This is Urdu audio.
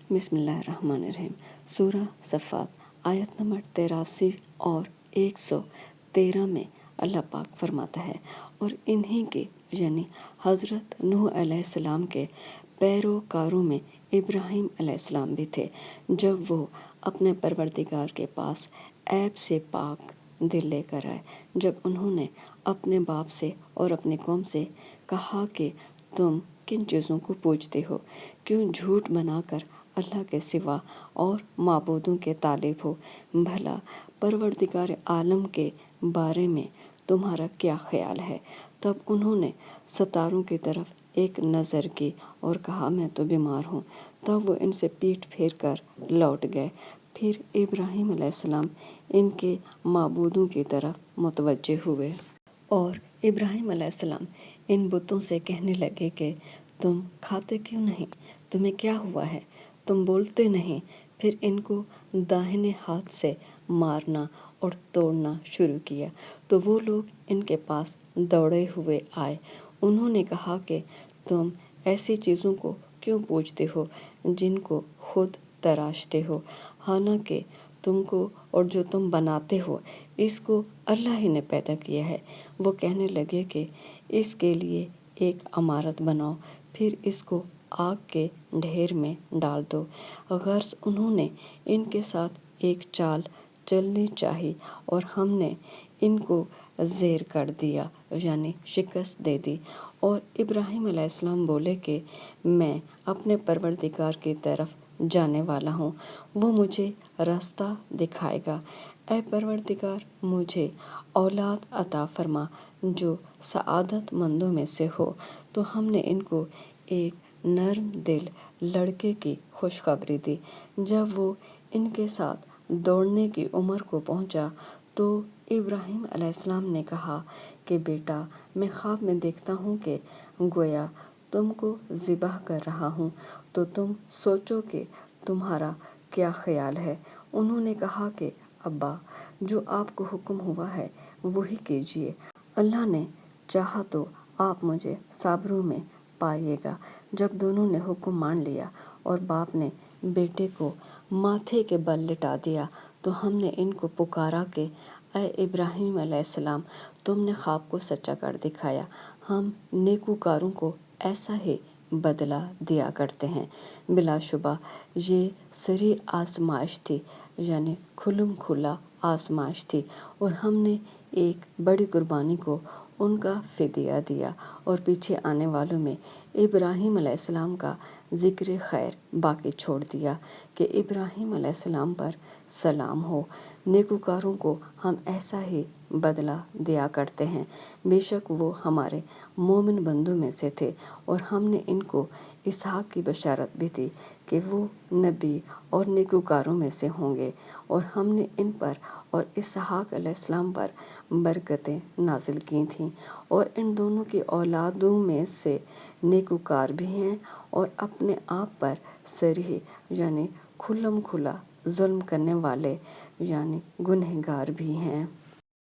بسم اللہ الرحمن الرحیم۔ سورہ صفات آیت نمبر 83 اور 113 میں اللہ پاک فرماتا ہے، اور انہی کے یعنی حضرت نوح علیہ السلام کے پیروکاروں میں ابراہیم علیہ السلام بھی تھے، جب وہ اپنے پروردگار کے پاس عیب سے پاک دل لے کر آئے، جب انہوں نے اپنے باپ سے اور اپنی قوم سے کہا کہ تم کن چیزوں کو پوجتے ہو، کیوں جھوٹ بنا کر اللہ کے سوا اور معبودوں کے طالب ہو، بھلا پروردگار عالم کے بارے میں تمہارا کیا خیال ہے؟ تب انہوں نے ستاروں کی طرف ایک نظر کی اور کہا میں تو بیمار ہوں۔ تب وہ ان سے پیٹھ پھیر کر لوٹ گئے۔ پھر ابراہیم علیہ السلام ان کے معبودوں کی طرف متوجہ ہوئے، اور ابراہیم علیہ السلام ان بتوں سے کہنے لگے کہ تم کھاتے کیوں نہیں؟ تمہیں کیا ہوا ہے؟ تم بولتے نہیں؟ پھر ان کو داہنے ہاتھ سے مارنا اور توڑنا شروع کیا، تو وہ لوگ ان کے پاس دوڑے ہوئے آئے۔ انہوں نے کہا کہ تم ایسی چیزوں کو کیوں پوجتے ہو جن کو خود تراشتے ہو، حالانکہ تم کو اور جو تم بناتے ہو اس کو اللہ ہی نے پیدا کیا ہے۔ وہ کہنے لگے کہ اس کے لیے ایک عمارت بناؤ، پھر اس کو آگ کے ڈھیر میں ڈال دو۔ غرض انہوں نے ان کے ساتھ ایک چال چلنی چاہی، اور ہم نے ان کو زیر کر دیا یعنی شکست دے دی۔ اور ابراہیم علیہ السلام بولے کہ میں اپنے پروردگار کی طرف جانے والا ہوں، وہ مجھے راستہ دکھائے گا۔ اے پروردگار، مجھے اولاد عطا فرما جو سعادت مندوں میں سے ہو۔ تو ہم نے ان کو ایک نرم دل لڑکے کی خوشخبری دی۔ جب وہ ان کے ساتھ دوڑنے کی عمر کو پہنچا تو ابراہیم علیہ السلام نے کہا کہ بیٹا، میں خواب میں دیکھتا ہوں کہ گویا تم کو ذبح کر رہا ہوں، تو تم سوچو کہ تمہارا کیا خیال ہے؟ انہوں نے کہا کہ ابا، جو آپ کو حکم ہوا ہے وہی کیجیے، اللہ نے چاہا تو آپ مجھے صابروں میں پائیے گا۔ جب دونوں نے حکم مان لیا اور باپ نے بیٹے کو ماتھے کے بل لٹا دیا، تو ہم نے ان کو پکارا کہ اے ابراہیم علیہ السلام، تم نے خواب کو سچا کر دکھایا، ہم نیکوکاروں کو ایسا ہی بدلہ دیا کرتے ہیں۔ بلا شبہ یہ سری آزمائش تھی یعنی کھلم کھلا آزمائش تھی، اور ہم نے ایک بڑی قربانی کو ان کا فدیہ دیا، اور پیچھے آنے والوں میں ابراہیم علیہ السلام کا ذکر خیر باقی چھوڑ دیا کہ ابراہیم علیہ السلام پر سلام ہو۔ نیکوکاروں کو ہم ایسا ہی بدلہ دیا کرتے ہیں، بے شک وہ ہمارے مومن بندوں میں سے تھے، اور ہم نے ان کو اسحاق کی بشارت بھی دی کہ وہ نبی اور نیکوکاروں میں سے ہوں گے، اور ہم نے ان پر اور اسحاق علیہ السلام پر برکتیں نازل کی تھیں، اور ان دونوں کی اولادوں میں سے نیکوکار بھی ہیں اور اپنے آپ پر صریح یعنی کھلم کھلا ظلم کرنے والے یعنی گنہگار بھی ہیں۔